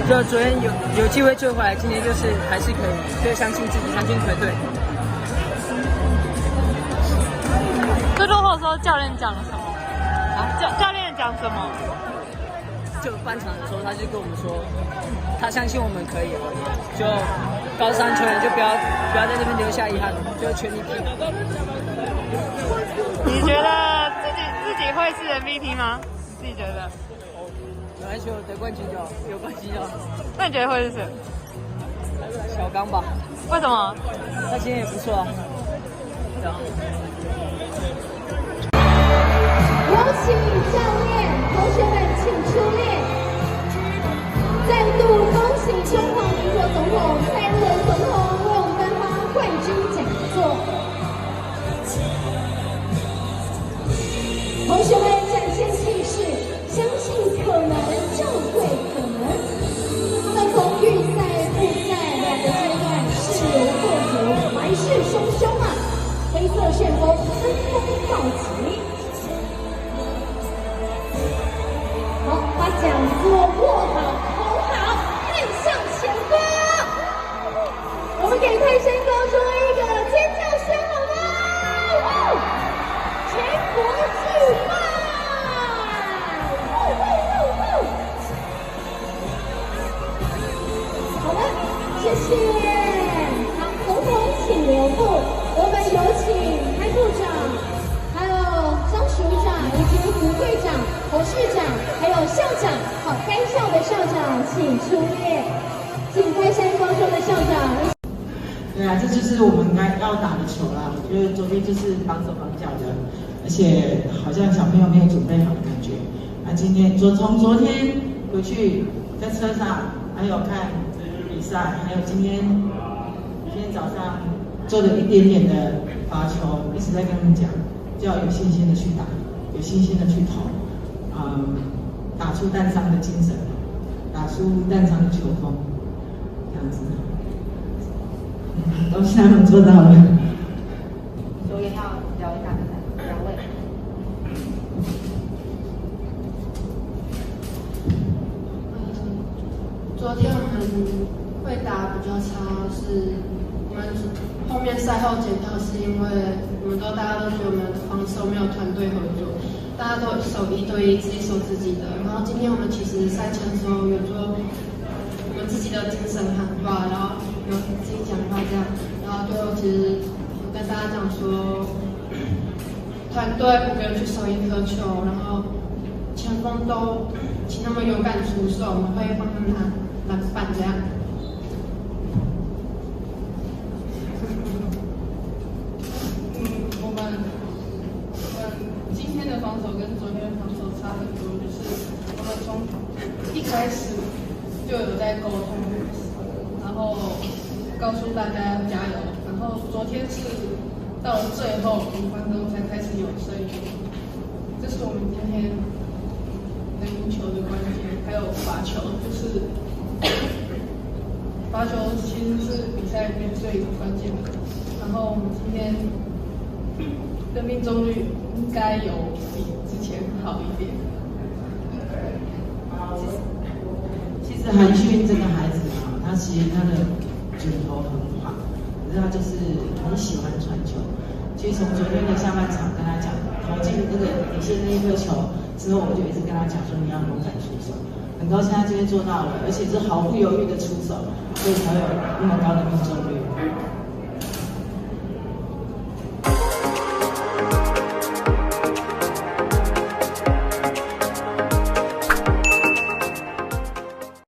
就昨天有机会追回来，今天就是还是可以，就相信自己，相信团队。最落后的时候，教练讲了什么？教练讲什么？就半场的时候，他就跟我们说，他相信我们可以，就高三球员就不要在这边留下遗憾，就全力拼。你觉得自己会是 MVP 吗？自己觉得？本来就得冠军就好，有冠军就好。那你觉得会是谁？小刚吧。为什么？他今天也不错啊。对啊。有请教练，同学们请出列。再度恭喜中华民国总统蔡英文总统为我们颁发冠军讲座。同学们展现气势，相信可能就会可能。他们从预赛、复赛两个阶段势如破竹，来势汹汹啊！黑色旋风登峰造极。好，把讲座握好，头好，看向前方。我们给泰山高中一个尖叫声好吗？全国巨棒！好了，谢谢。好，总统请留步。我们有请潘部长，还有张署长以及副队长、董事长，还有校长。好，该校的校长请出列，请泰山高中的校长。对啊，这就是我们要打的球啦。我觉得昨天就是绑手绑脚的，而且好像小朋友没有准备好的感觉。那今天从昨天回去在车上，还有看比赛，还有今天早上做了一点点的罚球，一直在跟他们讲，就要有信心的去打，有信心的去投，打出蛋商的精神，打出蛋商的球风，这样子。都是他们做到了。所以要聊一下两位。昨天我们会打比较差，是我们后面赛后检讨，是因为大家都觉得我们的防守没有团队合作，大家都守1对1，自己守自己的。然后今天我们其实赛前的时候有做我们自己的精神喊话，然后有自己讲话这样，然后最后其实我跟大家讲说，团队5个人去守1颗球，然后前锋都请他们勇敢出手，我们会帮他们拿篮板这样。我们今天的防守跟昨天的防守差很多，就是我们从一开始就有在沟通，然后告诉大家要加油，然后昨天是到了最后5分钟才开始有声音，这是我们今天能赢球的关键，还有罚球，就是罚球其实是比赛里面最关键的，然后我们今天的命中率应该有比之前好一点。其实韩迅这个孩子啊，他其实他的准头很好，可是他就是很喜欢传球。其实从昨天的下半场跟他讲，投进那个底线那一颗球之后，我就一直跟他讲说你要勇敢出手。很高兴他今天做到了，而且是毫不犹豫的出手，所以才有那么高的命中率。